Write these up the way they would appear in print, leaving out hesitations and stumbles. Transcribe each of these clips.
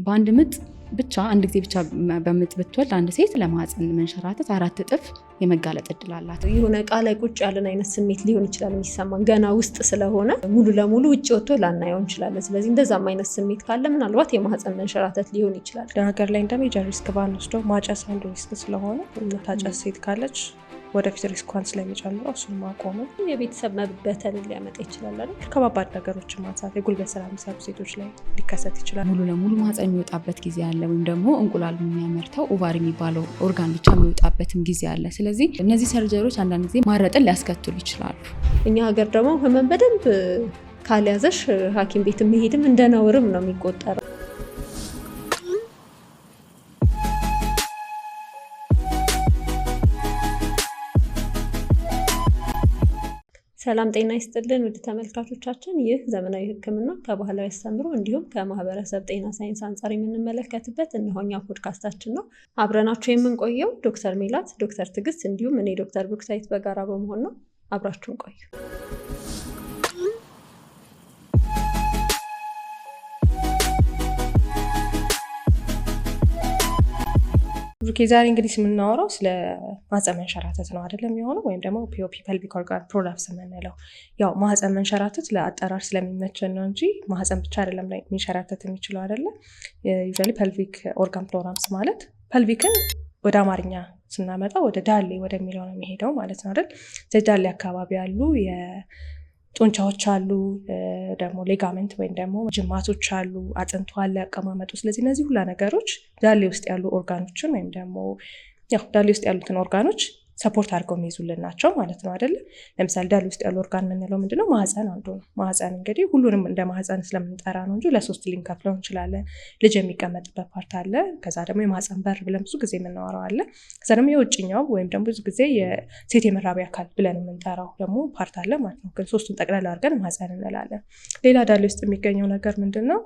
በአንድ ምጥ ብቻ አንድ ጊዜ ብቻ በምጥ ብትወልድ አንድ ሴት ለማህፀን መንሸራተት 4 እጥፍ የመጋለጥ እድል አላት። የሆነ እቃ ላይ ቁጭ ያለን አይነት ስሜት ሊሆን ይችላል የሚሰማን ገና ውስጥ ስለሆነ ሙሉ ለሙሉ ውጭ ወጥቶ ላናየው እንችላለን። ስለዚህ እንደዛም አይነት ስሜት ካለ ምናልባት የማህፀን መንሸራተት ሊሆን ይችላል። ሀገር ላይ እንደ ሜጀር ሪስክ ባንወስደው ማጨስ አንዱ ሪስክ ስለሆነ ታጨስ ሴት ካለች ወደፊት ሪስኳን ስለሚጨምረው እሱን ማቆሙ የቤተሰብ መበተን ሊያመጣ ይችላል አይደል? ከባባድ ነገሮችን ማንሳት የጉልበት ስራ የሚሰሩ ሴቶች ላይ ሊከሰት ይችላል። ሙሉ ለሙሉ ማህፀን የሚወጣበት ጊዜ አለ፣ ወይም ደግሞ እንቁላል የሚያመርተው ኦቫሪ የሚባለው ኦርጋን ብቻ የሚወጣበትም ጊዜ አለ። ስለዚህ እነዚህ ሰርጀሪዎች አንዳንድ ጊዜ ማረጥን ሊያስከትሉ ይችላሉ። እኛ ሀገር ደግሞ ህመም በደንብ ካልያዘሽ ሐኪም ቤት መሄድም እንደ ነውርም ነው የሚቆጠረው። ሰላም ጤና ይስጥልን ውድ ተመልካቾቻችን፣ ይህ ዘመናዊ ሕክምና ከባህላዊ አስተምሮ እንዲሁም ከማህበረሰብ ጤና ሳይንስ አንጻር የምንመለከትበት እነሆኛ ፖድካስታችን ነው። አብረናችሁ የምንቆየው ዶክተር ሜላት፣ ዶክተር ትዕግስት እንዲሁም እኔ ዶክተር ብሩክታይት በጋራ በመሆን ነው። አብራችሁን ቆዩ። ብሩኬ ዛሬ እንግዲህ የምናወራው ስለ ማህፀን መንሸራተት ነው አይደለም የሆነው፣ ወይም ደግሞ ፒኦፒ ፐልቪክ ኦርጋን ፕሮላፕስ የምንለው። ያው ማህፀን መንሸራተት ለአጠራር ስለሚመቸን ነው እንጂ ማህፀን ብቻ አይደለም ላይ የሚንሸራተት የሚችለው አይደለም። ዩዥዋሊ ፐልቪክ ኦርጋን ፕሮላፕስ ማለት ፐልቪክን ወደ አማርኛ ስናመጣ ወደ ዳሌ ወደሚለው ነው የሚሄደው ማለት ነው አይደል? ዳሌ አካባቢ ያሉ ጡንቻዎች አሉ፣ ደግሞ ሌጋመንት ወይም ደግሞ ጅማቶች አሉ፣ አጥንቱ አለ፣ አቀማመጡ። ስለዚህ እነዚህ ሁላ ነገሮች ዳሌ ውስጥ ያሉ ኦርጋኖችን ወይም ደግሞ ያው ዳሌ ውስጥ ያሉትን ኦርጋኖች ሰፖርት አድርገው የሚይዙልን ናቸው ማለት ነው አይደለ? ለምሳሌ ዳሌ ውስጥ ያሉ ኦርጋን የምንለው ምንድነው? ማህፀን አንዱ ነው። ማህፀን እንግዲህ ሁሉንም እንደ ማህፀን ስለምንጠራ ነው እንጂ ለሶስት ልንከፍለው እንችላለን። ልጅ የሚቀመጥበት ፓርት አለ፣ ከዛ ደግሞ የማህፀን በር ብለን ብዙ ጊዜ የምናወራው አለ፣ ከዛ ደግሞ የውጭኛው ወይም ደግሞ ብዙ ጊዜ የሴት የመራቢያ አካል ብለን የምንጠራው ደግሞ ፓርት አለ ማለት ነው። ግን ሶስቱን ጠቅላላ አድርገን ማህፀን እንላለን። ሌላ ዳሌ ውስጥ የሚገኘው ነገር ምንድነው?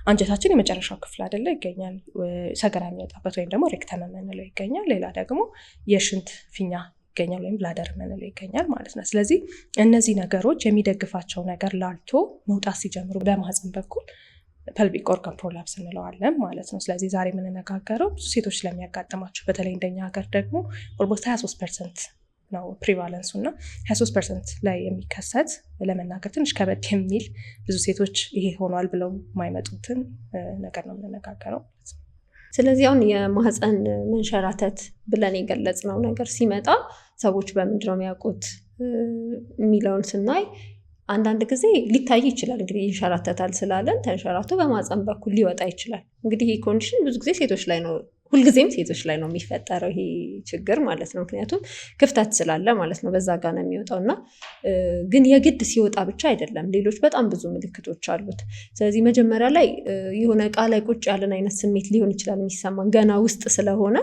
አንጀታችን የመጨረሻው ክፍል አይደለ ይገኛል፣ ሰገራ የሚወጣበት ወይም ደግሞ ሬክተም የምንለው ይገኛል። ሌላ ደግሞ የሽንት ፊኛ ይገኛል ወይም ብላደር የምንለው ይገኛል ማለት ነው። ስለዚህ እነዚህ ነገሮች የሚደግፋቸው ነገር ላልቶ መውጣት ሲጀምሩ በማህፀን በኩል ፐልቪክ ኦርጋን ፕሮላፕስ እንለዋለን ማለት ነው። ስለዚህ ዛሬ የምንነጋገረው ብዙ ሴቶች ስለሚያጋጥማቸው፣ በተለይ እንደኛ ሀገር ደግሞ ኦልሞስት 23% ነው ፕሪቫለንሱ እና 23% ላይ የሚከሰት ለመናገር ትንሽ ከበድ የሚል ብዙ ሴቶች ይሄ ሆኗል ብለው የማይመጡትን ነገር ነው የምንነጋገረው። ስለዚህ አሁን የማህፀን መንሸራተት ብለን የገለጽነው ነገር ሲመጣ ሰዎች በምንድን ነው የሚያውቁት የሚለውን ስናይ አንዳንድ ጊዜ ሊታይ ይችላል። እንግዲህ ይንሸራተታል ስላለን ተንሸራቶ በማህፀን በኩል ሊወጣ ይችላል። እንግዲህ ይህ ኮንዲሽን ብዙ ጊዜ ሴቶች ላይ ነው፣ ሁልጊዜም ሴቶች ላይ ነው የሚፈጠረው ይሄ ችግር ማለት ነው። ምክንያቱም ክፍተት ስላለ ማለት ነው፣ በዛ ጋር ነው የሚወጣው እና ግን የግድ ሲወጣ ብቻ አይደለም፣ ሌሎች በጣም ብዙ ምልክቶች አሉት። ስለዚህ መጀመሪያ ላይ የሆነ እቃ ላይ ቁጭ ያለን አይነት ስሜት ሊሆን ይችላል የሚሰማን ገና ውስጥ ስለሆነ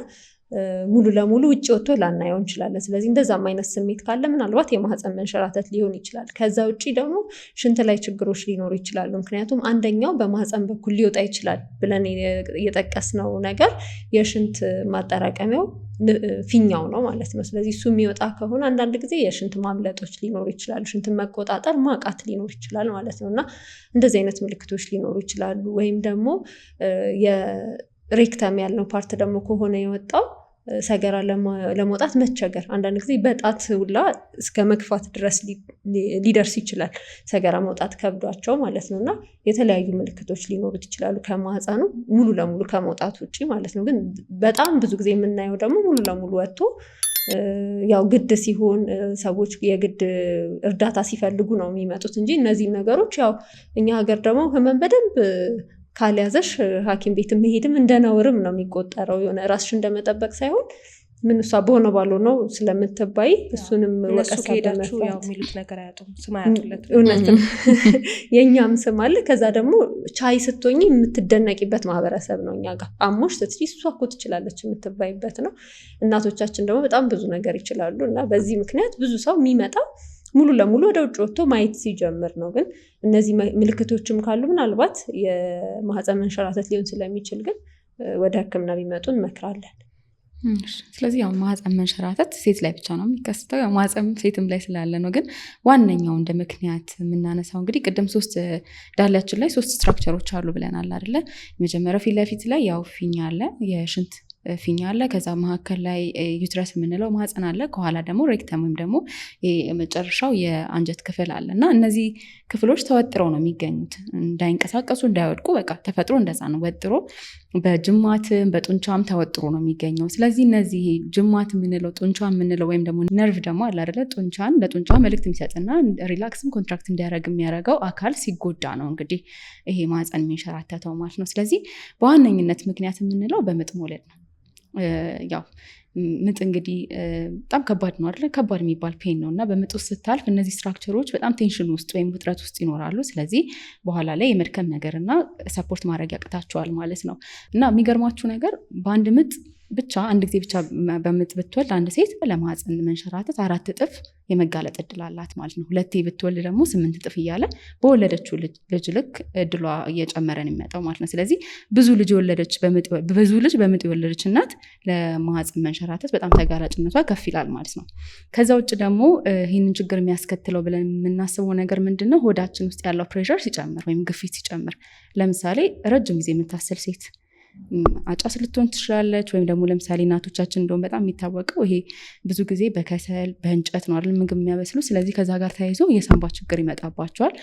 ሙሉ ለሙሉ ውጭ ወጥቶ ላናየው እንችላለን። ስለዚህ እንደዛም አይነት ስሜት ካለ ምናልባት የማህፀን መንሸራተት ሊሆን ይችላል። ከዛ ውጭ ደግሞ ሽንት ላይ ችግሮች ሊኖሩ ይችላሉ። ምክንያቱም አንደኛው በማህፀን በኩል ሊወጣ ይችላል ብለን የጠቀስነው ነገር የሽንት ማጠራቀሚያው ፊኛው ነው ማለት ነው። ስለዚህ እሱ የሚወጣ ከሆነ አንዳንድ ጊዜ የሽንት ማምለጦች ሊኖሩ ይችላሉ፣ ሽንትን መቆጣጠር ማቃት ሊኖር ይችላል ማለት ነው እና እንደዚህ አይነት ምልክቶች ሊኖሩ ይችላሉ። ወይም ደግሞ ሬክተም ያልነው ፓርት ደግሞ ከሆነ የወጣው ሰገራ ለመውጣት መቸገር፣ አንዳንድ ጊዜ በጣት ሁላ እስከ መግፋት ድረስ ሊደርስ ይችላል ሰገራ መውጣት ከብዷቸው ማለት ነው እና የተለያዩ ምልክቶች ሊኖሩት ይችላሉ ከማህፀኑ ሙሉ ለሙሉ ከመውጣት ውጭ ማለት ነው። ግን በጣም ብዙ ጊዜ የምናየው ደግሞ ሙሉ ለሙሉ ወጥቶ ያው ግድ ሲሆን ሰዎች የግድ እርዳታ ሲፈልጉ ነው የሚመጡት እንጂ እነዚህ ነገሮች ያው እኛ ሀገር ደግሞ ህመም በደንብ ካልያዘሽ ሐኪም ቤት መሄድም እንደ ነውርም ነው የሚቆጠረው። የሆነ ራስሽ እንደመጠበቅ ሳይሆን ምን እሷ በሆነ ባልሆነው ስለምትባይ እሱንም ወቀሳ ሄዳችሁ ያው የሚሉት ነገር አያጡም፣ ስም አያጡለት። እውነት ነው። የኛም ስም አለ። ከዛ ደግሞ ቻይ ስትሆኚ የምትደነቂበት ማህበረሰብ ነው እኛ ጋር። አሞሽ ስትይ እሷ እኮ ትችላለች የምትባይበት ነው። እናቶቻችን ደግሞ በጣም ብዙ ነገር ይችላሉ እና በዚህ ምክንያት ብዙ ሰው የሚመጣው ሙሉ ለሙሉ ወደ ውጭ ወጥቶ ማየት ሲጀምር ነው። ግን እነዚህ ምልክቶችም ካሉ ምናልባት የማህፀን መንሸራተት ሊሆን ስለሚችል ግን ወደ ሕክምና ቢመጡ እንመክራለን። ስለዚህ ያው ማህፀን መንሸራተት ሴት ላይ ብቻ ነው የሚከሰተው። ያው ማህፀን ሴትም ላይ ስላለ ነው። ግን ዋነኛው እንደ ምክንያት የምናነሳው እንግዲህ ቅድም ዳሌያችን ላይ 3 ስትራክቸሮች አሉ ብለናል አይደለ? የመጀመሪያው ፊት ለፊት ላይ ያው ፊኛ አለ፣ የሽንት ፊኛ አለ። ከዛ መካከል ላይ ዩትረስ የምንለው ማህፀን አለ። ከኋላ ደግሞ ሬክተም ወይም ደግሞ የመጨረሻው የአንጀት ክፍል አለ እና እነዚህ ክፍሎች ተወጥረው ነው የሚገኙት፣ እንዳይንቀሳቀሱ እንዳይወድቁ። በቃ ተፈጥሮ እንደዛ ነው፣ ወጥሮ በጅማትም በጡንቻም ተወጥሮ ነው የሚገኘው። ስለዚህ እነዚህ ጅማት የምንለው ጡንቻ የምንለው ወይም ደግሞ ነርቭ ደግሞ አለ አይደለ? ጡንቻን ለጡንቻ መልእክት የሚሰጥና ሪላክስም ኮንትራክት እንዲያደርግ የሚያደርገው አካል ሲጎዳ ነው እንግዲህ ይሄ ማህፀን የሚንሸራተተው ማለት ነው። ስለዚህ በዋነኝነት ምክንያት የምንለው በምጥ መውለድ ነው። ያው ምጥ እንግዲህ በጣም ከባድ ነው አይደለ? ከባድ የሚባል ፔን ነው እና በምጥ ውስጥ ስታልፍ እነዚህ ስትራክቸሮች በጣም ቴንሽን ውስጥ ወይም ውጥረት ውስጥ ይኖራሉ። ስለዚህ በኋላ ላይ የመድከም ነገር እና ሰፖርት ማድረግ ያቅታቸዋል ማለት ነው። እና የሚገርማችሁ ነገር በአንድ ምጥ ብቻ አንድ ጊዜ ብቻ በምጥ ብትወልድ አንድ ሴት ለማህፀን መንሸራተት 4 እጥፍ የመጋለጥ እድል አላት ማለት ነው። 2 ብትወልድ ደግሞ 8 እጥፍ እያለ በወለደችው ልጅ ልክ እድሏ እየጨመረ ነው የሚመጣው ማለት ነው። ስለዚህ ብዙ ልጅ በምጥ የወለደች እናት ለማህፀን መንሸራተት በጣም ተጋላጭነቷ ከፍ ይላል ማለት ነው። ከዛ ውጭ ደግሞ ይህንን ችግር የሚያስከትለው ብለን የምናስበው ነገር ምንድን ነው? ሆዳችን ውስጥ ያለው ፕሬሸር ሲጨምር ወይም ግፊት ሲጨምር፣ ለምሳሌ ረጅም ጊዜ የምታስል ሴት አጫስ ልትሆን ትችላለች። ወይም ደግሞ ለምሳሌ እናቶቻችን እንደውም በጣም የሚታወቀው ይሄ ብዙ ጊዜ በከሰል በእንጨት ነው አይደል ምግብ የሚያበስሉ። ስለዚህ ከዛ ጋር ተያይዞ የሳንባ ችግር ይመጣባቸዋል።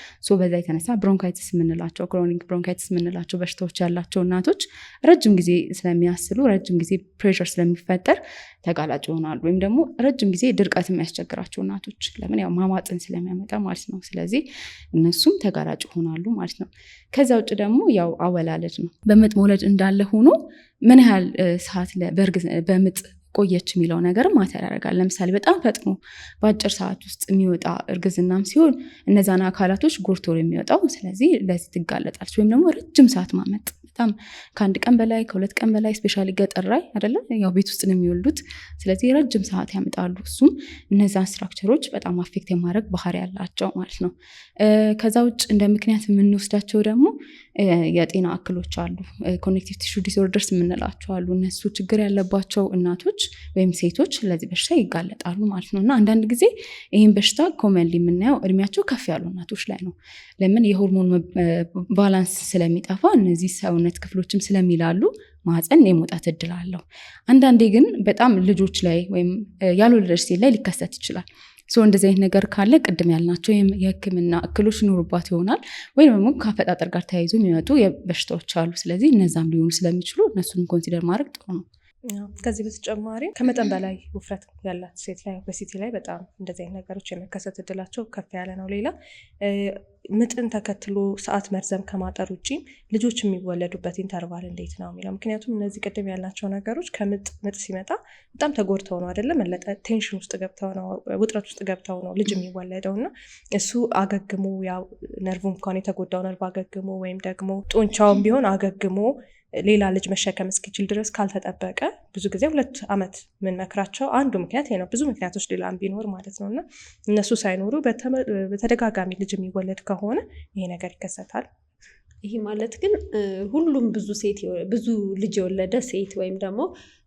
በዛ የተነሳ ብሮንካይትስ የምንላቸው ክሮኒክ ብሮንካይትስ የምንላቸው በሽታዎች ያላቸው እናቶች ረጅም ጊዜ ስለሚያስሉ ረጅም ጊዜ ፕሬሸር ስለሚፈጠር ተጋላጭ ይሆናሉ። ወይም ደግሞ ረጅም ጊዜ ድርቀት የሚያስቸግራቸው እናቶች ለምን ያው ማማጥን ስለሚያመጣ ማለት ነው። ስለዚህ እነሱም ተጋላጭ ይሆናሉ ማለት ነው። ከዛ ውጭ ደግሞ ያው አወላለድ ነው። በምጥ መውለድ እንዳለ ሆኖ ምን ያህል ሰዓት በምጥ ቆየች የሚለው ነገር ማተር ያደርጋል። ለምሳሌ በጣም ፈጥኖ በአጭር ሰዓት ውስጥ የሚወጣ እርግዝናም ሲሆን እነዛን አካላቶች ጎርቶ የሚወጣው፣ ስለዚህ ለዚህ ትጋለጣለች። ወይም ደግሞ ረጅም ሰዓት ማመጥ በጣም ከ1 ቀን በላይ ከ2 ቀን በላይ ስፔሻሊ ገጠር ላይ አይደለም ያው ቤት ውስጥ ነው የሚወልዱት። ስለዚህ ረጅም ሰዓት ያመጣሉ። እሱም እነዛን ስትራክቸሮች በጣም አፌክት የማድረግ ባህሪ ያላቸው ማለት ነው። ከዛ ውጭ እንደ ምክንያት የምንወስዳቸው ደግሞ የጤና እክሎች አሉ። ኮኔክቲቭ ቲሹ ዲስኦርደርስ የምንላቸው አሉ። እነሱ ችግር ያለባቸው እናቶች ወይም ሴቶች ለዚህ በሽታ ይጋለጣሉ ማለት ነው። እና አንዳንድ ጊዜ ይህን በሽታ ኮመንሊ የምናየው እድሜያቸው ከፍ ያሉ እናቶች ላይ ነው። ለምን? የሆርሞን ባላንስ ስለሚጠፋ እነዚህ ሰውነት ክፍሎችም ስለሚላሉ ማህፀን የመውጣት እድል አለው። አንዳንዴ ግን በጣም ልጆች ላይ ወይም ያልወለደች ሴት ላይ ሊከሰት ይችላል። እንደዚህ አይነት ነገር ካለ ቅድም ያልናቸው የሕክምና እክሎች ይኖሩባት ይሆናል። ወይም ደግሞ ከአፈጣጠር ጋር ተያይዞ የሚመጡ በሽታዎች አሉ። ስለዚህ እነዛም ሊሆኑ ስለሚችሉ እነሱንም ኮንሲደር ማድረግ ጥሩ ነው። ከዚህ በተጨማሪ ከመጠን በላይ ውፍረት ያላት ሴት ላይ ኦቤሲቲ ላይ በጣም እንደዚህ አይነት ነገሮች የመከሰት እድላቸው ከፍ ያለ ነው። ሌላ ምጥን ተከትሎ ሰዓት መርዘም ከማጠር ውጭ ልጆች የሚወለዱበት ኢንተርቫል እንዴት ነው የሚለው። ምክንያቱም እነዚህ ቅድም ያልናቸው ነገሮች ምጥ ሲመጣ በጣም ተጎድተው ነው አይደለም፣ ቴንሽን ውስጥ ገብተው ነው፣ ውጥረት ውስጥ ገብተው ነው ልጅ የሚወለደው እና እሱ አገግሞ ያው ነርቭም ከሆነ የተጎዳው ነርቭ አገግሞ ወይም ደግሞ ጡንቻውም ቢሆን አገግሞ ሌላ ልጅ መሸከም እስኪችል ድረስ ካልተጠበቀ ብዙ ጊዜ 2 ዓመት የምንመክራቸው አንዱ ምክንያት ይሄ ነው። ብዙ ምክንያቶች ሌላም ቢኖር ማለት ነው እና እነሱ ሳይኖሩ በተደጋጋሚ ልጅ የሚወለድ ከሆነ ይሄ ነገር ይከሰታል። ይሄ ማለት ግን ሁሉም ብዙ ልጅ የወለደ ሴት ወይም ደግሞ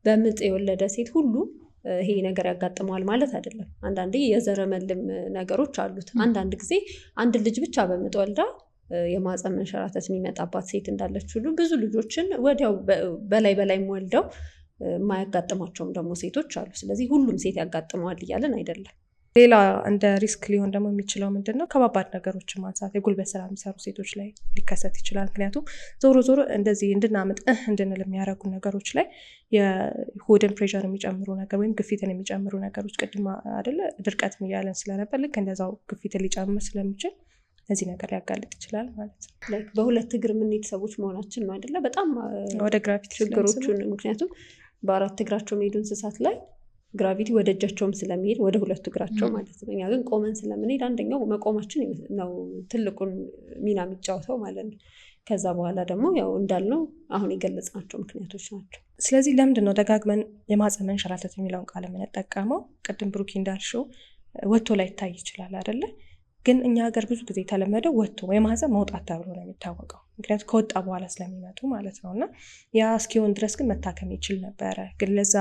በምጥ የወለደ ሴት ሁሉ ይሄ ነገር ያጋጥመዋል ማለት አይደለም። አንዳንዴ የዘረመልም ነገሮች አሉት። አንዳንድ ጊዜ አንድ ልጅ ብቻ በምጥ ወልዳ የማህፀን መንሸራተት የሚመጣባት ሴት እንዳለች ሁሉ ብዙ ልጆችን ወዲያው በላይ ወልደው የማያጋጥማቸውም ደግሞ ሴቶች አሉ። ስለዚህ ሁሉም ሴት ያጋጥመዋል እያለን አይደለም። ሌላ እንደ ሪስክ ሊሆን ደግሞ የሚችለው ምንድን ነው? ከባባድ ነገሮችን ማንሳት፣ የጉልበት ስራ የሚሰሩ ሴቶች ላይ ሊከሰት ይችላል። ምክንያቱም ዞሮ እንደዚህ እንድናምጥ እንድንል የሚያደርጉ ነገሮች ላይ የሆድን ፕሬሸር የሚጨምሩ ነገር ወይም ግፊትን የሚጨምሩ ነገሮች ቅድም አይደለ ድርቀት እያለን ስለነበር ልክ እንደዛው ግፊትን ሊጨምር ስለሚችል እዚህ ነገር ሊያጋልጥ ይችላል ማለት ነው። በሁለት እግር የምንሄድ ሰዎች መሆናችን ነው አይደለ? በጣም ወደ ግራቪቲ ችግሮቹን ምክንያቱም በ4 እግራቸው የሚሄዱ እንስሳት ላይ ግራቪቲ ወደ እጃቸውም ስለሚሄድ ወደ 2 እግራቸው ማለት ነው። እኛ ግን ቆመን ስለምንሄድ አንደኛው መቆማችን ነው ትልቁን ሚና የሚጫወተው ማለት ነው። ከዛ በኋላ ደግሞ ያው እንዳልነው አሁን የገለጽናቸው ምክንያቶች ናቸው። ስለዚህ ለምንድን ነው ደጋግመን የማህፀን መንሸራተት የሚለውን ቃል የምንጠቀመው? ቅድም ብሩኪ እንዳልሽው ወጥቶ ላይ ይታይ ይችላል አይደለ? ግን እኛ ሀገር ብዙ ጊዜ የተለመደው ወጥቶ የማህፀን መውጣት ተብሎ ነው የሚታወቀው፣ ምክንያቱም ከወጣ በኋላ ስለሚመጡ ማለት ነው። እና ያ እስኪሆን ድረስ ግን መታከም ይችል ነበረ። ግን ለዛ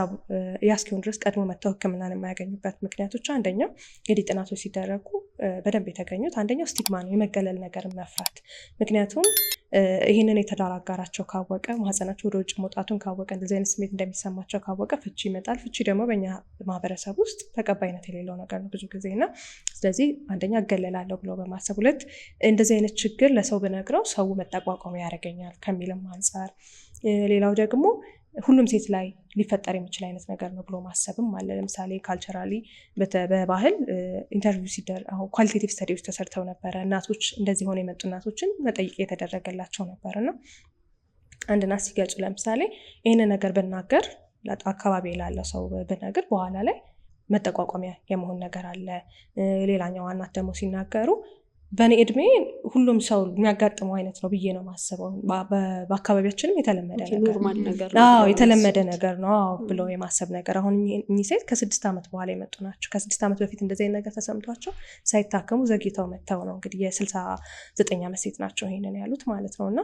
ያ እስኪሆን ድረስ ቀድሞ መጥተው ሕክምናን የማያገኙበት ምክንያቶች አንደኛው እንግዲህ ጥናቶች ሲደረጉ በደንብ የተገኙት አንደኛው ስቲግማ ነው፣ የመገለል ነገር መፍራት። ምክንያቱም ይህንን የትዳር አጋራቸው ካወቀ፣ ማህፀናቸው ወደ ውጭ መውጣቱን ካወቀ፣ እንደዚህ አይነት ስሜት እንደሚሰማቸው ካወቀ ፍቺ ይመጣል። ፍቺ ደግሞ በእኛ ማህበረሰብ ውስጥ ተቀባይነት የሌለው ነገር ነው ብዙ ጊዜ እና ስለዚህ አንደኛ እገለላለሁ ብሎ በማሰብ፣ ሁለት እንደዚህ አይነት ችግር ለሰው ብነግረው ሰው መጠቋቋሚያ ያደርገኛል ከሚልም አንጻር፣ ሌላው ደግሞ ሁሉም ሴት ላይ ሊፈጠር የሚችል አይነት ነገር ነው ብሎ ማሰብም አለ። ለምሳሌ ካልቸራሊ በባህል ኢንተርቪው ሲደር አሁን ኳሊቴቲቭ ስተዲዎች ተሰርተው ነበረ። እናቶች እንደዚህ ሆነ የመጡ እናቶችን መጠይቅ የተደረገላቸው ነበር እና አንድ እናት ሲገልጹ ለምሳሌ ይህን ነገር ብናገር አካባቢ ላለው ሰው ብነግር በኋላ ላይ መጠቋቋሚያ የመሆን ነገር አለ። ሌላኛው እናት ደግሞ ሲናገሩ በእኔ እድሜ ሁሉም ሰው የሚያጋጥመው አይነት ነው ብዬ ነው ማስበው፣ በአካባቢያችንም የተለመደ ነገር ነው የተለመደ ነገር ነው ብሎ የማሰብ ነገር። አሁን እኚህ ሴት ከ6 ዓመት በኋላ የመጡ ናቸው። ከ6 ዓመት በፊት እንደዚህ አይነት ነገር ተሰምቷቸው ሳይታከሙ ዘግይተው መጥተው ነው እንግዲህ የ69 ዓመት ሴት ናቸው ይሄንን ያሉት ማለት ነው። እና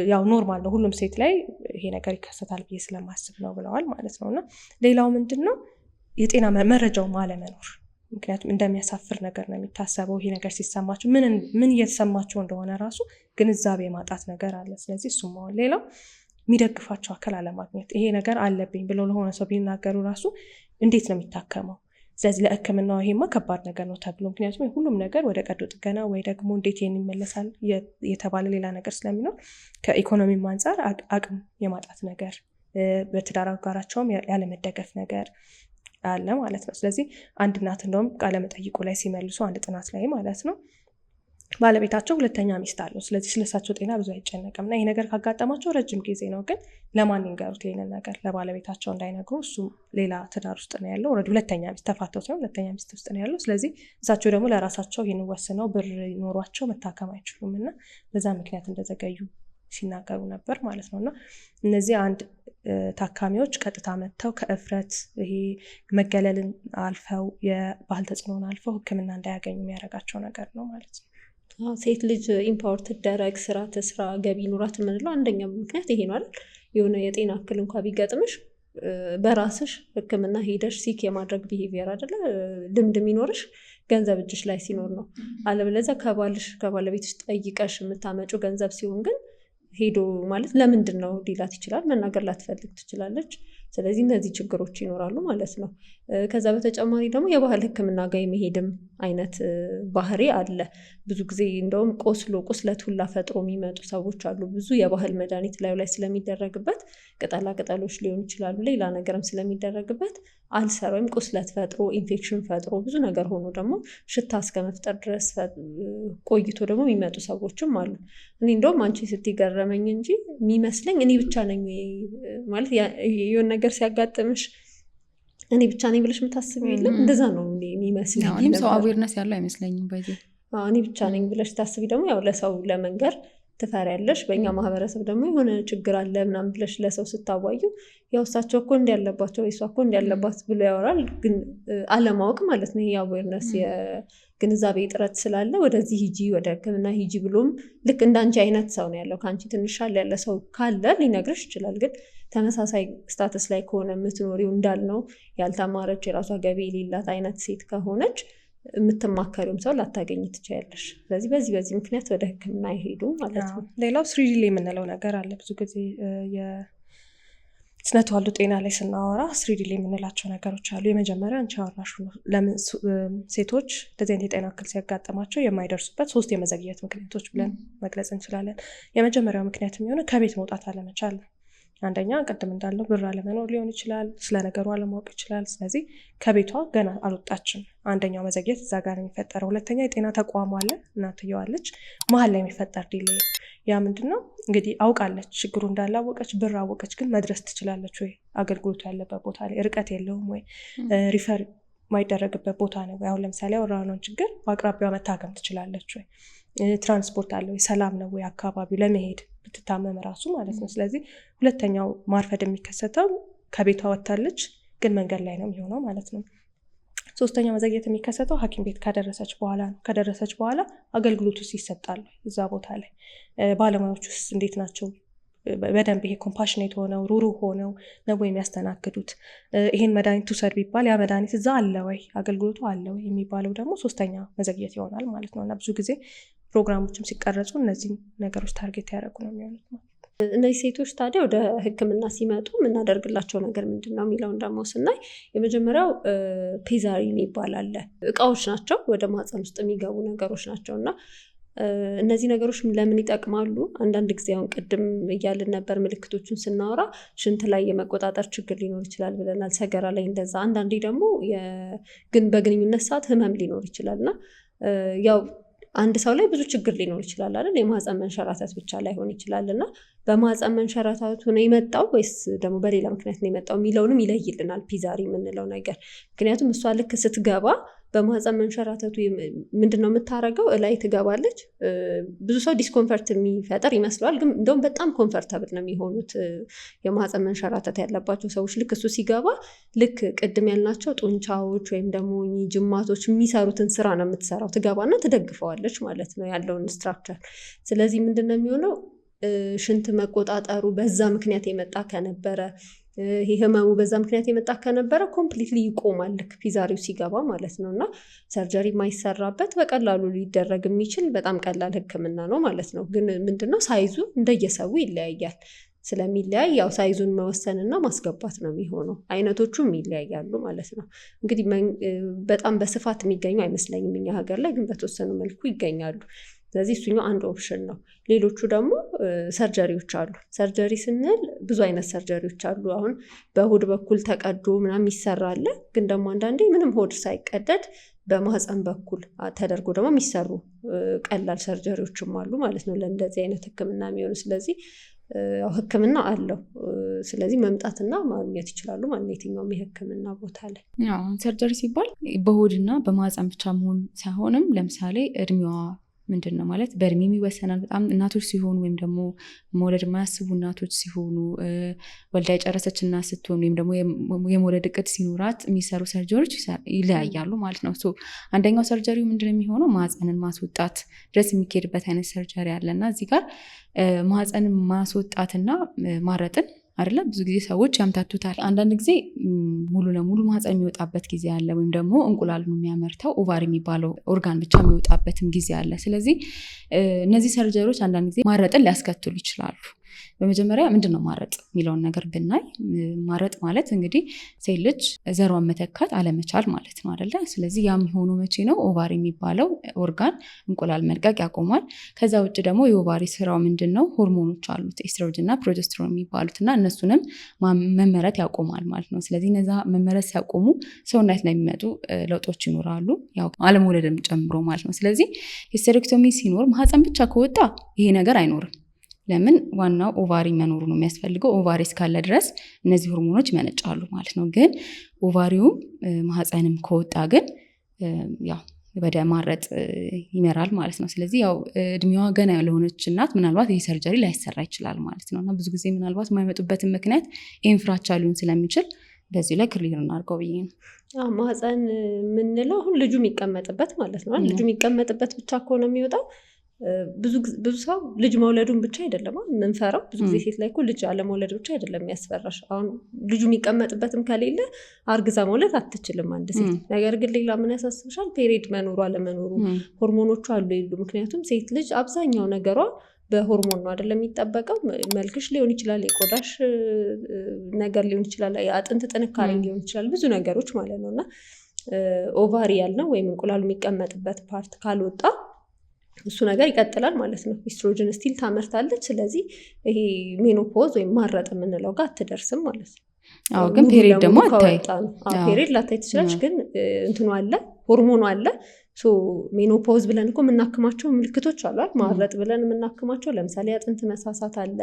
ያው ኖርማል ነው ሁሉም ሴት ላይ ይሄ ነገር ይከሰታል ብዬ ስለማስብ ነው ብለዋል ማለት ነው። እና ሌላው ምንድን ነው የጤና መረጃው አለመኖር፣ ምክንያቱም እንደሚያሳፍር ነገር ነው የሚታሰበው። ይሄ ነገር ሲሰማቸው ምን እየተሰማቸው እንደሆነ ራሱ ግንዛቤ ማጣት ነገር አለ። ስለዚህ እሱም መሆን፣ ሌላው የሚደግፋቸው አካል አለማግኘት። ይሄ ነገር አለብኝ ብለው ለሆነ ሰው ቢናገሩ ራሱ እንዴት ነው የሚታከመው? ስለዚህ ለሕክምናው ይሄማ ከባድ ነገር ነው ተብሎ፣ ምክንያቱም ሁሉም ነገር ወደ ቀዶ ጥገና ወይ ደግሞ እንዴት ይሄን ይመለሳል የተባለ ሌላ ነገር ስለሚኖር ከኢኮኖሚም አንጻር አቅም የማጣት ነገር፣ በትዳር አጋራቸውም ያለመደገፍ ነገር አለ ማለት ነው። ስለዚህ አንድ እናት እንደውም ቃለመጠይቁ ላይ ሲመልሱ አንድ ጥናት ላይ ማለት ነው ባለቤታቸው 2ኛ ሚስት አለው። ስለዚህ ስለሳቸው ጤና ብዙ አይጨነቅም እና ይሄ ነገር ካጋጠማቸው ረጅም ጊዜ ነው። ግን ለማን ይንገሩት ይሄንን ነገር? ለባለቤታቸው እንዳይነግሩ። እሱ ሌላ ትዳር ውስጥ ነው ያለው። 2ኛ ሚስት ተፋተው ሲሆን 2ኛ ሚስት ውስጥ ነው ያለው። ስለዚህ እሳቸው ደግሞ ለራሳቸው ይህን ወስነው ብር ኖሯቸው መታከም አይችሉም እና በዛ ምክንያት እንደዘገዩ ሲናገሩ ነበር ማለት ነው። እና እነዚህ አንድ ታካሚዎች ቀጥታ መጥተው ከእፍረት ይሄ መገለልን አልፈው የባህል ተጽዕኖን አልፈው ሕክምና እንዳያገኙ የሚያደርጋቸው ነገር ነው ማለት ነው። ሴት ልጅ ኢምፓወር ትደረግ፣ ስራ ትስራ፣ ገቢ ኑራት የምንለው አንደኛው ምክንያት ይሄ ነው አይደል? የሆነ የጤና እክል እንኳ ቢገጥምሽ በራስሽ ሕክምና ሄደሽ ሲክ የማድረግ ቢሄቪየር አይደለ ልምድ የሚኖርሽ ገንዘብ እጅሽ ላይ ሲኖር ነው። አለበለዚያ ከባለቤትሽ ጠይቀሽ የምታመጪው ገንዘብ ሲሆን ግን ሄዶ ማለት ለምንድን ነው ሊላት ይችላል፣ መናገር ላትፈልግ ትችላለች። ስለዚህ እነዚህ ችግሮች ይኖራሉ ማለት ነው። ከዛ በተጨማሪ ደግሞ የባህል ሕክምና ጋር የመሄድም አይነት ባህሪ አለ። ብዙ ጊዜ እንደውም ቁስለት ሁላ ፈጥሮ የሚመጡ ሰዎች አሉ። ብዙ የባህል መድኃኒት ላዩ ላይ ስለሚደረግበት ቅጠላ ቅጠሎች ሊሆን ይችላሉ፣ ሌላ ነገርም ስለሚደረግበት አልሰር ወይም ቁስለት ፈጥሮ ኢንፌክሽን ፈጥሮ ብዙ ነገር ሆኖ ደግሞ ሽታ እስከ መፍጠር ድረስ ቆይቶ ደግሞ የሚመጡ ሰዎችም አሉ። እኔ እንደውም አንቺ ስትገረመኝ እንጂ የሚመስለኝ እኔ ብቻ ነኝ ማለት የሆነ ነገር ሲያጋጥምሽ እኔ ብቻ ነኝ ብለሽ የምታስብ የለም። እንደዛ ነው የሚመስለኝ። እኔም ሰው አዌርነስ ያለው አይመስለኝም። እኔ ብቻ ነኝ ብለሽ ታስቢ ደግሞ ያው ለሰው ለመንገር ትፈሪያለሽ። በእኛ ማህበረሰብ ደግሞ የሆነ ችግር አለ ምናምን ብለሽ ለሰው ስታዋዩ ያው እሳቸው እኮ እንዲያለባቸው ወይ እሷ እኮ እንዲያለባት ብሎ ያወራል። ግን አለማወቅ ማለት ነው። ይሄ አዌርነስ የግንዛቤ እጥረት ስላለ ወደዚህ ሂጂ ወደ ሕክምና ሂጂ ብሎም ልክ እንዳንቺ አይነት ሰው ነው ያለው። ከአንቺ ትንሻል ያለ ሰው ካለ ሊነግርሽ ይችላል። ግን ተመሳሳይ ስታተስ ላይ ከሆነ የምትኖሪው እንዳልነው ያልተማረች የራሷ ገቢ የሌላት አይነት ሴት ከሆነች የምትማከሪውም ሰው ላታገኝ ትችያለሽ። ስለዚህ በዚህ ምክንያት ወደ ሕክምና ይሄዱ ማለት ነው። ሌላው ስሪዲሊ የምንለው ነገር አለ። ብዙ ጊዜ የስነ ተዋልዶ ጤና ላይ ስናወራ ስሪዲሊ የምንላቸው ነገሮች አሉ። የመጀመሪያ አንቺ አወራሹ ነው። ለምን ሴቶች እንደዚህ አይነት የጤና እክል ሲያጋጥማቸው የማይደርሱበት 3 የመዘግየት ምክንያቶች ብለን መግለጽ እንችላለን። የመጀመሪያው ምክንያት የሚሆነው ከቤት መውጣት አለመቻል። አንደኛ ቅድም እንዳለው ብር አለመኖር ሊሆን ይችላል፣ ስለ ነገሩ አለማወቅ ይችላል። ስለዚህ ከቤቷ ገና አልወጣችም። አንደኛው መዘግየት እዛ ጋር የሚፈጠረው። ሁለተኛ የጤና ተቋሙ አለ፣ እናትየዋለች፣ መሀል ላይ የሚፈጠር ዲሌይ። ያ ምንድነው እንግዲህ አውቃለች ችግሩ እንዳላወቀች፣ ብር አወቀች፣ ግን መድረስ ትችላለች ወይ? አገልግሎቱ ያለበት ቦታ ላይ ርቀት የለውም ወይ? ሪፈር ማይደረግበት ቦታ ነው። አሁን ለምሳሌ ያወራነውን ችግር በአቅራቢያዋ መታከም ትችላለች ወይ? ትራንስፖርት አለ ወይ? ሰላም ነው ወይ አካባቢው ለመሄድ ብትታመም ራሱ ማለት ነው። ስለዚህ ሁለተኛው ማርፈድ የሚከሰተው ከቤቷ ወጥታለች ግን መንገድ ላይ ነው የሚሆነው ማለት ነው። ሶስተኛ መዘግየት የሚከሰተው ሐኪም ቤት ከደረሰች በኋላ ነው። ከደረሰች በኋላ አገልግሎቱስ ይሰጣል እዛ ቦታ ላይ? ባለሙያዎች ውስጥ እንዴት ናቸው? በደንብ ይሄ ኮምፓሽኔት ሆነው ሩሩ ሆነው ነው የሚያስተናግዱት? ይሄን መድኃኒት ውሰድ ቢባል ያ መድኃኒት እዛ አለ ወይ፣ አገልግሎቱ አለ ወይ የሚባለው ደግሞ ሶስተኛ መዘግየት ይሆናል ማለት ነው። እና ብዙ ጊዜ ፕሮግራሞችም ሲቀረጹ እነዚህ ነገሮች ታርጌት ያደረጉ ነው የሚሆኑት ማለት ነው። እነዚህ ሴቶች ታዲያ ወደ ሕክምና ሲመጡ የምናደርግላቸው ነገር ምንድን ነው የሚለውን ደግሞ ስናይ የመጀመሪያው ፔዛሪን ይባላል። እቃዎች ናቸው፣ ወደ ማህፀን ውስጥ የሚገቡ ነገሮች ናቸው እና እነዚህ ነገሮች ለምን ይጠቅማሉ? አንዳንድ ጊዜ አሁን ቅድም እያልን ነበር ምልክቶቹን ስናወራ ሽንት ላይ የመቆጣጠር ችግር ሊኖር ይችላል ብለናል፣ ሰገራ ላይ እንደዛ። አንዳንዴ ደግሞ ግን በግንኙነት ሰዓት ህመም ሊኖር ይችላል እና ያው አንድ ሰው ላይ ብዙ ችግር ሊኖር ይችላል አይደል? የማህፀን መንሸራተት ብቻ ላይሆን ይችላል እና በማህፀን መንሸራተቱ ነው የመጣው ወይስ ደግሞ በሌላ ምክንያት ነው የመጣው የሚለውንም ይለይልናል ፒዛሪ የምንለው ነገር። ምክንያቱም እሷ ልክ ስትገባ በማህፀን መንሸራተቱ ምንድነው የምታረገው? እላይ ትገባለች። ብዙ ሰው ዲስኮንፈርት የሚፈጠር ይመስለዋል፣ ግን እንደውም በጣም ኮንፈርተብል ነው የሚሆኑት የማህፀን መንሸራተት ያለባቸው ሰዎች። ልክ እሱ ሲገባ ልክ ቅድም ያልናቸው ጡንቻዎች ወይም ደግሞ ጅማቶች የሚሰሩትን ስራ ነው የምትሰራው። ትገባና ትደግፈዋለች ማለት ነው ያለውን ስትራክቸር። ስለዚህ ምንድነው የሚሆነው? ሽንት መቆጣጠሩ በዛ ምክንያት የመጣ ከነበረ፣ ይህ ህመሙ በዛ ምክንያት የመጣ ከነበረ ኮምፕሊትሊ ይቆማል ልክ ፒዛሪው ሲገባ ማለት ነው። እና ሰርጀሪ የማይሰራበት በቀላሉ ሊደረግ የሚችል በጣም ቀላል ህክምና ነው ማለት ነው። ግን ምንድነው ሳይዙ እንደየሰው ይለያያል። ስለሚለያይ ያው ሳይዙን መወሰንና ማስገባት ነው የሚሆነው። አይነቶቹም ይለያያሉ ማለት ነው። እንግዲህ በጣም በስፋት የሚገኙ አይመስለኝም እኛ ሀገር ላይ፣ ግን በተወሰኑ መልኩ ይገኛሉ። ስለዚህ እሱኛው አንድ ኦፕሽን ነው። ሌሎቹ ደግሞ ሰርጀሪዎች አሉ። ሰርጀሪ ስንል ብዙ አይነት ሰርጀሪዎች አሉ። አሁን በሆድ በኩል ተቀዶ ምናምን ይሰራል። ግን ደግሞ አንዳንዴ ምንም ሆድ ሳይቀደድ በማህፀን በኩል ተደርጎ ደግሞ የሚሰሩ ቀላል ሰርጀሪዎችም አሉ ማለት ነው ለእንደዚህ አይነት ህክምና የሚሆኑ። ስለዚህ ህክምና አለው። ስለዚህ መምጣትና ማግኘት ይችላሉ ማለት የትኛውም የህክምና ቦታ ላይ። ሰርጀሪ ሲባል በሆድና በማህፀን ብቻ መሆን ሳይሆንም ለምሳሌ እድሜዋ ምንድን ነው ማለት በእድሜም ይወሰናል። በጣም እናቶች ሲሆኑ ወይም ደግሞ መውለድ የማያስቡ እናቶች ሲሆኑ፣ ወልዳ የጨረሰች እናት ስትሆን ወይም ደግሞ የመውለድ እቅድ ሲኖራት የሚሰሩ ሰርጀሪዎች ይለያያሉ ማለት ነው። አንደኛው ሰርጀሪው ምንድን ነው የሚሆነው? ማህፀንን ማስወጣት ድረስ የሚካሄድበት አይነት ሰርጀሪ አለና እዚህ ጋር ማህፀንን ማስወጣትና ማረጥን አይደለ ብዙ ጊዜ ሰዎች ያምታቱታል። አንዳንድ ጊዜ ሙሉ ለሙሉ ማህፀን የሚወጣበት ጊዜ አለ፣ ወይም ደግሞ እንቁላል ነው የሚያመርተው ኦቫሪ የሚባለው ኦርጋን ብቻ የሚወጣበትም ጊዜ አለ። ስለዚህ እነዚህ ሰርጀሪዎች አንዳንድ ጊዜ ማረጥን ሊያስከትሉ ይችላሉ። በመጀመሪያ ምንድን ነው ማረጥ የሚለውን ነገር ብናይ፣ ማረጥ ማለት እንግዲህ ሴት ልጅ ዘሯን መተካት አለመቻል ማለት ነው አይደለ? ስለዚህ ያ የሚሆነው መቼ ነው? ኦቫሪ የሚባለው ኦርጋን እንቁላል መልቀቅ ያቆማል። ከዛ ውጭ ደግሞ የኦቫሪ ስራው ምንድን ነው? ሆርሞኖች አሉት ኤስትሮጅን እና ፕሮጀስትሮን የሚባሉት እና እነሱንም መመረት ያቆማል ማለት ነው። ስለዚህ እነዛ መመረት ሲያቆሙ ሰውነት ላይ የሚመጡ ለውጦች ይኖራሉ፣ ያው አለመውለድም ጨምሮ ማለት ነው። ስለዚህ ሂስቴሬክቶሚ ሲኖር ማህፀን ብቻ ከወጣ ይሄ ነገር አይኖርም። ለምን? ዋናው ኦቫሪ መኖሩ ነው የሚያስፈልገው። ኦቫሪ እስካለ ድረስ እነዚህ ሆርሞኖች ይመነጫሉ ማለት ነው። ግን ኦቫሪውም ማህፀንም ከወጣ ግን ያው ወደ ማረጥ ይመራል ማለት ነው። ስለዚህ ያው እድሜዋ ገና ያልሆነች እናት ምናልባት ይህ ሰርጀሪ ላይሰራ ይችላል ማለት ነው። እና ብዙ ጊዜ ምናልባት የማይመጡበትን ምክንያት ይህን ፍራቻ ሊሆን ስለሚችል በዚህ ላይ ክሊር እናድርገው ብዬ ነው። ማህፀን የምንለው አሁን ልጁ የሚቀመጥበት ማለት ነው። ልጁ የሚቀመጥበት ብቻ ከሆነ የሚወጣው ብዙ ሰው ልጅ መውለዱን ብቻ አይደለም የምንፈራው። ብዙ ጊዜ ሴት ላይ እኮ ልጅ አለመውለድ ብቻ አይደለም የሚያስፈራሽ። አሁን ልጁ የሚቀመጥበትም ከሌለ አርግዛ መውለድ አትችልም አንድ ሴት። ነገር ግን ሌላ ምን ያሳስብሻል? ፔሪድ መኖሩ አለመኖሩ፣ ሆርሞኖቹ አሉ የሉ። ምክንያቱም ሴት ልጅ አብዛኛው ነገሯ በሆርሞን ነው አይደለም የሚጠበቀው። መልክሽ ሊሆን ይችላል፣ የቆዳሽ ነገር ሊሆን ይችላል፣ የአጥንት ጥንካሬ ሊሆን ይችላል፣ ብዙ ነገሮች ማለት ነው። እና ኦቫሪ ያልነው ወይም እንቁላሉ የሚቀመጥበት ፓርት ካልወጣ እሱ ነገር ይቀጥላል ማለት ነው። ኢስትሮጅን ስቲል ታመርታለች። ስለዚህ ይሄ ሜኖፖዝ ወይም ማረጥ የምንለው ጋር አትደርስም ማለት ነው። ግን ፔሪድ ደግሞ አታይ ፔሪድ ላታይ ትችላለች፣ ግን እንትኑ አለ፣ ሆርሞኑ አለ። ሜኖፖዝ ብለን እኮ የምናክማቸው ምልክቶች አሏል። ማረጥ ብለን የምናክማቸው ለምሳሌ አጥንት መሳሳት አለ፣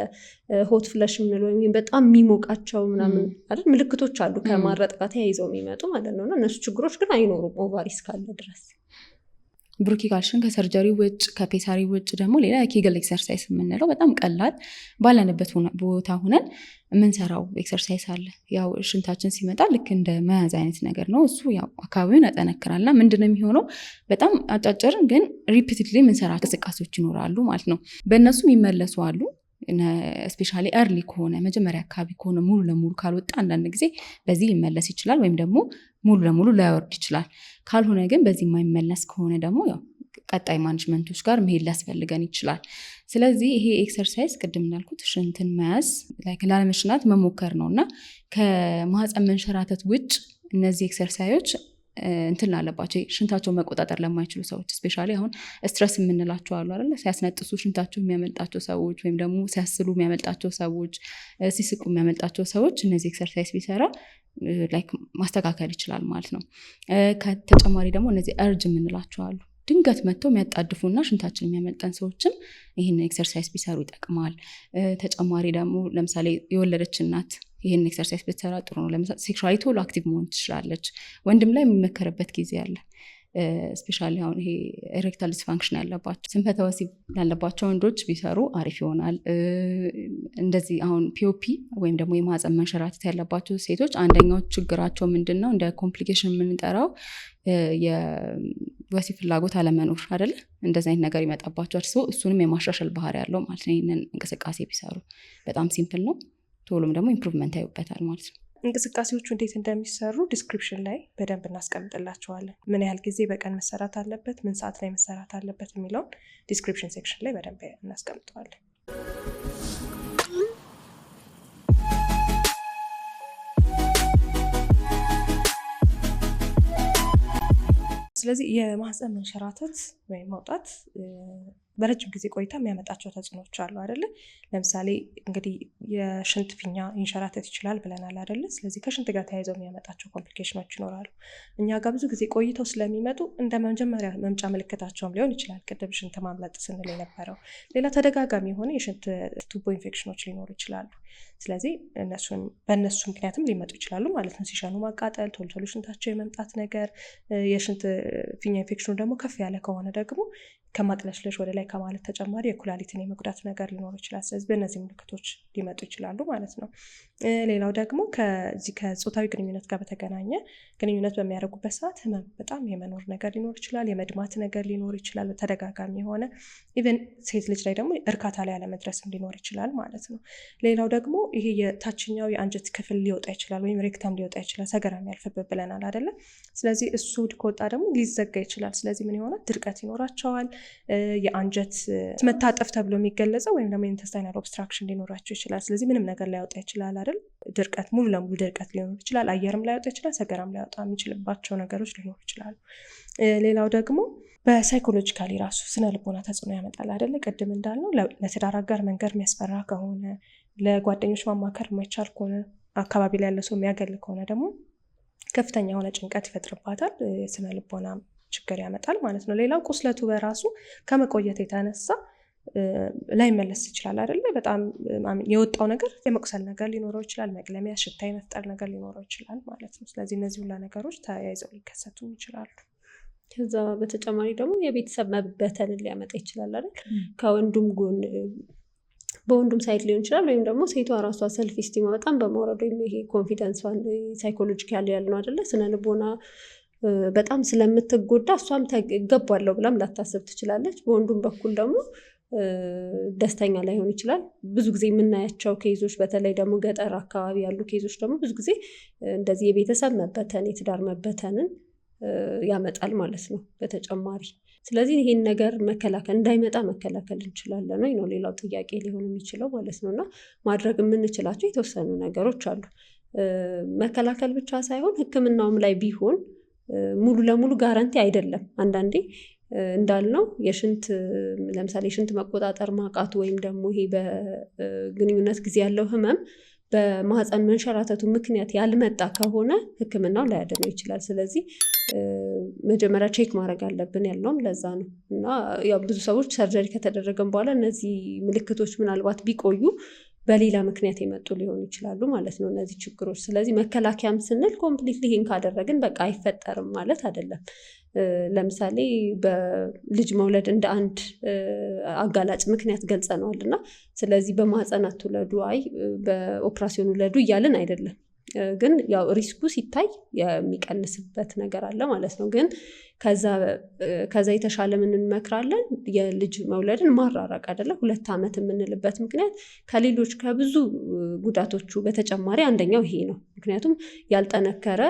ሆት ፍለሽ የምንለው ወይም በጣም የሚሞቃቸው ምናምን አይደል ምልክቶች አሉ ከማረጥ ጋር ተያይዘው የሚመጡ ማለት ነው። እና እነሱ ችግሮች ግን አይኖሩም ኦቫሪ እስካለ ድረስ። ብሩኬ ካልሽን ከሰርጀሪ ውጭ ከፔሳሪ ውጭ ደግሞ ሌላ የኬግል ኤክሰርሳይዝ የምንለው በጣም ቀላል ባለንበት ቦታ ሁነን የምንሰራው ኤክሰርሳይዝ አለ። ያው ሽንታችን ሲመጣ ልክ እንደ መያዝ አይነት ነገር ነው። እሱ ያው አካባቢውን ያጠነክራልና ምንድነው የሚሆነው በጣም አጫጭር ግን ሪፒቲድሊ የምንሰራ እንቅስቃሴዎች ይኖራሉ ማለት ነው። በእነሱ የሚመለሱ አሉ። ስፔሻሊ ኤርሊ ከሆነ መጀመሪያ አካባቢ ከሆነ ሙሉ ለሙሉ ካልወጣ አንዳንድ ጊዜ በዚህ ሊመለስ ይችላል፣ ወይም ደግሞ ሙሉ ለሙሉ ላይወርድ ይችላል። ካልሆነ ግን በዚህ የማይመለስ ከሆነ ደግሞ ያው ቀጣይ ማኔጅመንቶች ጋር መሄድ ሊያስፈልገን ይችላል። ስለዚህ ይሄ ኤክሰርሳይዝ ቅድም እንዳልኩት ሽንትን መያዝ ላለመሽናት መሞከር ነው እና ከማህፀን መንሸራተት ውጭ እነዚህ ኤክሰርሳይዞች እንትን ላለባቸው ሽንታቸው መቆጣጠር ለማይችሉ ሰዎች ስፔሻሊ አሁን ስትረስ የምንላቸው አሉ አይደለ? ሲያስነጥሱ ሽንታቸው የሚያመልጣቸው ሰዎች ወይም ደግሞ ሲያስሉ የሚያመልጣቸው ሰዎች፣ ሲስቁ የሚያመልጣቸው ሰዎች እነዚህ ኤክሰርሳይዝ ቢሰራ ላይክ ማስተካከል ይችላል ማለት ነው። ከተጨማሪ ደግሞ እነዚህ እርጅ የምንላቸው አሉ። ድንገት መጥተው የሚያጣድፉና ሽንታችን የሚያመልጠን ሰዎችም ይህን ኤክሰርሳይዝ ቢሰሩ ይጠቅማል። ተጨማሪ ደግሞ ለምሳሌ የወለደች እናት ይህን ኤክሰርሳይዝ ብትሰራ ጥሩ ነው። ለምሳሌ ሴክሹዋሊ ቶሎ አክቲቭ መሆን ትችላለች። ወንድም ላይ የሚመከርበት ጊዜ አለ። ስፔሻሊ አሁን ይሄ ኤሬክታል ዲስፋንክሽን ያለባቸው ስንፈተ ወሲብ ያለባቸው ወንዶች ቢሰሩ አሪፍ ይሆናል። እንደዚህ አሁን ፒኦፒ ወይም ደግሞ የማህፀን መንሸራተት ያለባቸው ሴቶች አንደኛው ችግራቸው ምንድን ነው እንደ ኮምፕሊኬሽን የምንጠራው የወሲብ ፍላጎት አለመኖር አይደለ? እንደዚህ አይነት ነገር ይመጣባቸዋል። እሱንም የማሻሻል ባህሪ ያለው ማለት ነው። ይህንን እንቅስቃሴ ቢሰሩ በጣም ሲምፕል ነው። ቶሎም ደግሞ ኢምፕሩቭመንት ያዩበታል ማለት ነው። እንቅስቃሴዎቹ እንዴት እንደሚሰሩ ዲስክሪፕሽን ላይ በደንብ እናስቀምጥላቸዋለን። ምን ያህል ጊዜ በቀን መሰራት አለበት፣ ምን ሰዓት ላይ መሰራት አለበት የሚለውን ዲስክሪፕሽን ሴክሽን ላይ በደንብ እናስቀምጠዋለን። ስለዚህ የማህፀን መንሸራተት ወይም መውጣት በረጅም ጊዜ ቆይታ የሚያመጣቸው ተጽዕኖዎች አሉ አይደለ? ለምሳሌ እንግዲህ የሽንት ፊኛ ይንሸራተት ይችላል ብለናል አይደለ? ስለዚህ ከሽንት ጋር ተያይዘው የሚያመጣቸው ኮምፕሊኬሽኖች ይኖራሉ። እኛ ጋር ብዙ ጊዜ ቆይተው ስለሚመጡ እንደ መጀመሪያ መምጫ ምልክታቸውም ሊሆን ይችላል ቅድም ሽንት ማምለጥ ስንል የነበረው። ሌላ ተደጋጋሚ የሆነ የሽንት ቱቦ ኢንፌክሽኖች ሊኖሩ ይችላሉ። ስለዚህ በእነሱ ምክንያትም ሊመጡ ይችላሉ ማለት ነው። ሲሸኑ ማቃጠል፣ ቶሎ ቶሎ ሽንታቸው የመምጣት ነገር፣ የሽንት ፊኛ ኢንፌክሽኑ ደግሞ ከፍ ያለ ከሆነ ደግሞ ከማቅለሽለሽ ወደ ላይ ከማለት ተጨማሪ የኩላሊትን የመጉዳት ነገር ሊኖር ይችላል። ስለዚህ በእነዚህ ምልክቶች ሊመጡ ይችላሉ ማለት ነው። ሌላው ደግሞ ከዚህ ከጾታዊ ግንኙነት ጋር በተገናኘ ግንኙነት በሚያደርጉበት ሰዓት ህመም በጣም የመኖር ነገር ሊኖር ይችላል። የመድማት ነገር ሊኖር ይችላል በተደጋጋሚ የሆነ ኢቨን ሴት ልጅ ላይ ደግሞ እርካታ ላይ አለመድረስም ሊኖር ይችላል ማለት ነው። ሌላው ደግሞ ይሄ የታችኛው የአንጀት ክፍል ሊወጣ ይችላል ወይም ሬክተም ሊወጣ ይችላል። ሰገራ የሚያልፍበት ብለናል አይደለ? ስለዚህ እሱ ከወጣ ደግሞ ሊዘጋ ይችላል። ስለዚህ ምን ይሆናል? ድርቀት ይኖራቸዋል። የአንጀት መታጠፍ ተብሎ የሚገለጸው ወይም ደግሞ ኢንተስታይናል ኦብስትራክሽን ሊኖራቸው ይችላል። ስለዚህ ምንም ነገር ላይወጣ ይችላል አይደል? ድርቀት፣ ሙሉ ለሙሉ ድርቀት ሊኖር ይችላል። አየርም ላይወጣ ይችላል። ሰገራም ላይወጣ የሚችልባቸው ነገሮች ሊኖሩ ይችላሉ። ሌላው ደግሞ በሳይኮሎጂካሊ ራሱ ስነ ልቦና ተጽዕኖ ያመጣል አይደለ? ቅድም እንዳልነው ለትዳር አጋር መንገር የሚያስፈራ ከሆነ፣ ለጓደኞች ማማከር የማይቻል ከሆነ፣ አካባቢ ላይ ያለ ሰው የሚያገል ከሆነ ደግሞ ከፍተኛ የሆነ ጭንቀት ይፈጥርባታል። የስነ ልቦና ችግር ያመጣል ማለት ነው። ሌላው ቁስለቱ በራሱ ከመቆየት የተነሳ ላይመለስ ይችላል አይደለ? በጣም የወጣው ነገር የመቁሰል ነገር ሊኖረው ይችላል። መቅለሚያ፣ ሽታ የመፍጠር ነገር ሊኖረው ይችላል ማለት ነው። ስለዚህ እነዚህ ሁላ ነገሮች ተያይዘው ሊከሰቱ ይችላሉ። ከዛ በተጨማሪ ደግሞ የቤተሰብ መበተንን ሊያመጣ ይችላል አይደል? ከወንዱም ጎን በወንዱም ሳይድ ሊሆን ይችላል። ወይም ደግሞ ሴቷ ራሷ ሰልፍ ስቲማ በጣም በመውረድ ወይም ይሄ ኮንፊደንስ ሳይኮሎጂካል ያልነው አይደለ? ስነ ልቦና በጣም ስለምትጎዳ እሷም ገባለሁ ብላም ላታስብ ትችላለች። በወንዱም በኩል ደግሞ ደስተኛ ላይሆን ይችላል። ብዙ ጊዜ የምናያቸው ኬዞች በተለይ ደግሞ ገጠር አካባቢ ያሉ ኬዞች ደግሞ ብዙ ጊዜ እንደዚህ የቤተሰብ መበተን፣ የትዳር መበተንን ያመጣል ማለት ነው በተጨማሪ። ስለዚህ ይህን ነገር መከላከል እንዳይመጣ መከላከል እንችላለን ነው ሌላው ጥያቄ ሊሆን የሚችለው ማለት ነው። እና ማድረግ የምንችላቸው የተወሰኑ ነገሮች አሉ። መከላከል ብቻ ሳይሆን ሕክምናውም ላይ ቢሆን ሙሉ ለሙሉ ጋራንቲ አይደለም። አንዳንዴ እንዳልነው ለምሳሌ የሽንት መቆጣጠር ማቃቱ ወይም ደግሞ ይሄ በግንኙነት ጊዜ ያለው ህመም በማህፀን መንሸራተቱ ምክንያት ያልመጣ ከሆነ ህክምናው ላያድነው ይችላል። ስለዚህ መጀመሪያ ቼክ ማድረግ አለብን ያልነውም ለዛ ነው። እና ያው ብዙ ሰዎች ሰርጀሪ ከተደረገም በኋላ እነዚህ ምልክቶች ምናልባት ቢቆዩ በሌላ ምክንያት የመጡ ሊሆኑ ይችላሉ ማለት ነው እነዚህ ችግሮች። ስለዚህ መከላከያም ስንል ኮምፕሊትሊ ይህን ካደረግን በቃ አይፈጠርም ማለት አይደለም። ለምሳሌ በልጅ መውለድ እንደ አንድ አጋላጭ ምክንያት ገልጸነዋል እና ስለዚህ በማህፀን አትውለዱ፣ አይ በኦፕራሲዮን ውለዱ እያልን አይደለም። ግን ያው ሪስኩ ሲታይ የሚቀንስበት ነገር አለ ማለት ነው። ግን ከዛ የተሻለ ምን እንመክራለን? የልጅ መውለድን ማራራቅ አይደለም 2 ዓመት የምንልበት ምክንያት ከሌሎች ከብዙ ጉዳቶቹ በተጨማሪ አንደኛው ይሄ ነው። ምክንያቱም ያልጠነከረ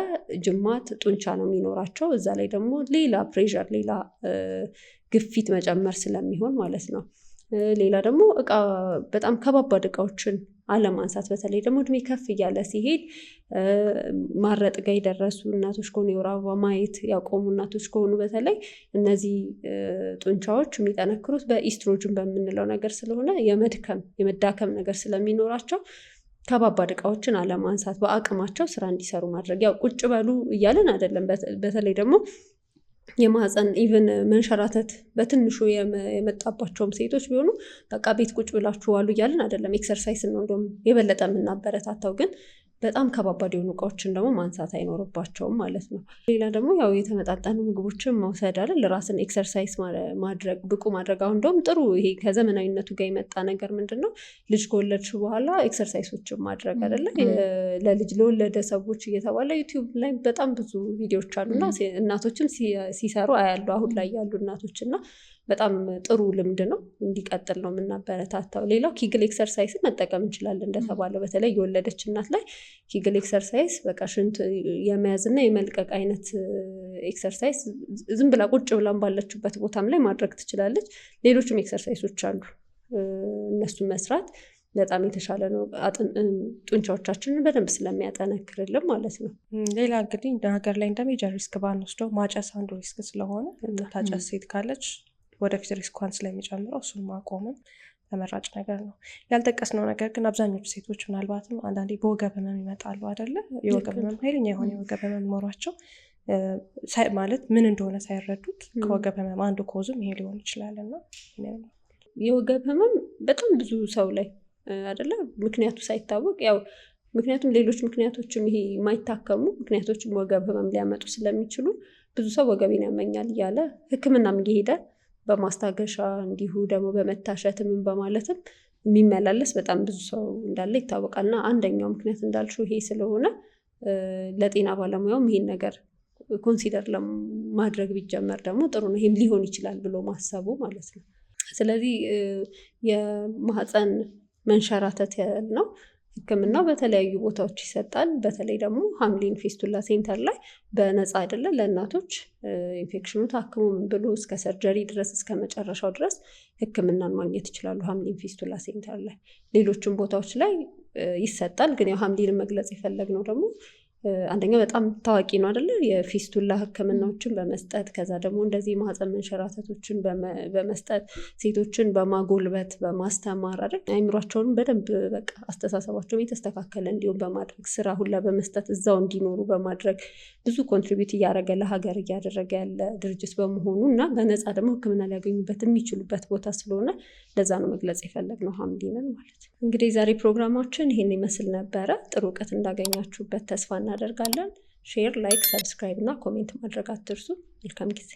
ጅማት ጡንቻ ነው የሚኖራቸው። እዛ ላይ ደግሞ ሌላ ፕሬዠር፣ ሌላ ግፊት መጨመር ስለሚሆን ማለት ነው። ሌላ ደግሞ በጣም ከባባድ እቃዎችን አለማንሳት፣ በተለይ ደግሞ እድሜ ከፍ እያለ ሲሄድ ማረጥ ጋር የደረሱ እናቶች ከሆኑ፣ የወር አበባ ማየት ያቆሙ እናቶች ከሆኑ በተለይ እነዚህ ጡንቻዎች የሚጠነክሩት በኢስትሮጅን በምንለው ነገር ስለሆነ የመዳከም ነገር ስለሚኖራቸው ከባባድ እቃዎችን አለማንሳት፣ በአቅማቸው ስራ እንዲሰሩ ማድረግ። ያው ቁጭ በሉ እያለን አይደለም። በተለይ ደግሞ የማህፀን ኢቭን መንሸራተት በትንሹ የመጣባቸውም ሴቶች ቢሆኑ በቃ ቤት ቁጭ ብላችሁ ዋሉ እያልን አይደለም። ኤክሰርሳይስ ነው እንደውም የበለጠ የምናበረታታው። ግን በጣም ከባባድ የሆኑ እቃዎችን ደግሞ ማንሳት አይኖርባቸውም ማለት ነው። ሌላ ደግሞ ያው የተመጣጠኑ ምግቦችን መውሰድ አይደል፣ ራስን ኤክሰርሳይዝ ማድረግ፣ ብቁ ማድረግ። አሁን እንደውም ጥሩ ይሄ ከዘመናዊነቱ ጋር የመጣ ነገር ምንድን ነው? ልጅ ከወለድሽ በኋላ ኤክሰርሳይሶችን ማድረግ አይደለ፣ ለልጅ ለወለደ ሰዎች እየተባለ ዩቲዩብ ላይ በጣም ብዙ ቪዲዮዎች አሉና እናቶችም ሲሰሩ አያሉ አሁን ላይ ያሉ እናቶች እና በጣም ጥሩ ልምድ ነው። እንዲቀጥል ነው የምናበረታታው። ሌላው ኪግል ኤክሰርሳይስ መጠቀም እንችላለን እንደተባለው። በተለይ የወለደች እናት ላይ ኪግል ኤክሰርሳይስ በቃ ሽንት የመያዝና የመልቀቅ አይነት ኤክሰርሳይስ ዝም ብላ ቁጭ ብላን ባለችበት ቦታም ላይ ማድረግ ትችላለች። ሌሎችም ኤክሰርሳይሶች አሉ፣ እነሱን መስራት በጣም የተሻለ ነው። ጡንቻዎቻችንን በደንብ ስለሚያጠነክርልን ማለት ነው። ሌላ እንግዲህ እንደ ሀገር ላይ እንደ ሜጀር ሪስክ ባንወስደው ማጨስ አንዱ ሪስክ ስለሆነ ታጨስ ሴት ካለች ወደፊት ሪስኳን ስለሚጨምረው እሱን ማቆምን ተመራጭ ነገር ነው። ያልጠቀስነው ነገር ግን አብዛኞቹ ሴቶች ምናልባትም አንዳንዴ በወገብ ህመም ይመጣሉ አይደለ? የወገብ ህመም ኃይለኛ የሆነ የወገብ ህመም ኖሯቸው ማለት ምን እንደሆነ ሳይረዱት ከወገብ ህመም አንዱ ኮዝም ይሄ ሊሆን ይችላል። እና የወገብ ህመም በጣም ብዙ ሰው ላይ አይደለ ምክንያቱ ሳይታወቅ ያው ምክንያቱም ሌሎች ምክንያቶችም ይሄ የማይታከሙ ምክንያቶችም ወገብ ህመም ሊያመጡ ስለሚችሉ ብዙ ሰው ወገቤን ያመኛል እያለ ሕክምናም እየሄደ በማስታገሻ እንዲሁ ደግሞ በመታሸትም በማለትም የሚመላለስ በጣም ብዙ ሰው እንዳለ ይታወቃል። እና አንደኛው ምክንያት እንዳልሽው ይሄ ስለሆነ ለጤና ባለሙያውም ይሄን ነገር ኮንሲደር ለማድረግ ቢጀመር ደግሞ ጥሩ ነው። ይሄም ሊሆን ይችላል ብሎ ማሰቡ ማለት ነው። ስለዚህ የማህፀን መንሸራተት ነው ህክምናው በተለያዩ ቦታዎች ይሰጣል። በተለይ ደግሞ ሀምሊን ፊስቱላ ሴንተር ላይ በነፃ አይደለ ለእናቶች ኢንፌክሽኑ ታክሞ ምን ብሎ እስከ ሰርጀሪ ድረስ እስከ መጨረሻው ድረስ ህክምናን ማግኘት ይችላሉ ሀምሊን ፊስቱላ ሴንተር ላይ። ሌሎችም ቦታዎች ላይ ይሰጣል። ግን ያው ሀምሊን መግለጽ የፈለግነው ደግሞ አንደኛ በጣም ታዋቂ ነው አይደለ? የፊስቱላ ህክምናዎችን በመስጠት ከዛ ደግሞ እንደዚህ ማህፀን መንሸራተቶችን በመስጠት ሴቶችን በማጎልበት በማስተማር አይደል? አይምሯቸውን በደንብ በቃ አስተሳሰባቸውን የተስተካከለ እንዲሁም በማድረግ ስራ ሁላ በመስጠት እዛው እንዲኖሩ በማድረግ ብዙ ኮንትሪቢዩት እያደረገ ለሀገር እያደረገ ያለ ድርጅት በመሆኑ እና በነፃ ደግሞ ህክምና ሊያገኙበት የሚችሉበት ቦታ ስለሆነ ለዛ ነው መግለጽ የፈለግነው ሀምሊንን ማለት ነው። እንግዲህ ዛሬ ፕሮግራማችን ይሄን ይመስል ነበረ። ጥሩ እውቀት እንዳገኛችሁበት ተስፋ እናደርጋለን። ሼር፣ ላይክ፣ ሰብስክራይብ እና ኮሜንት ማድረግ አትርሱ። መልካም ጊዜ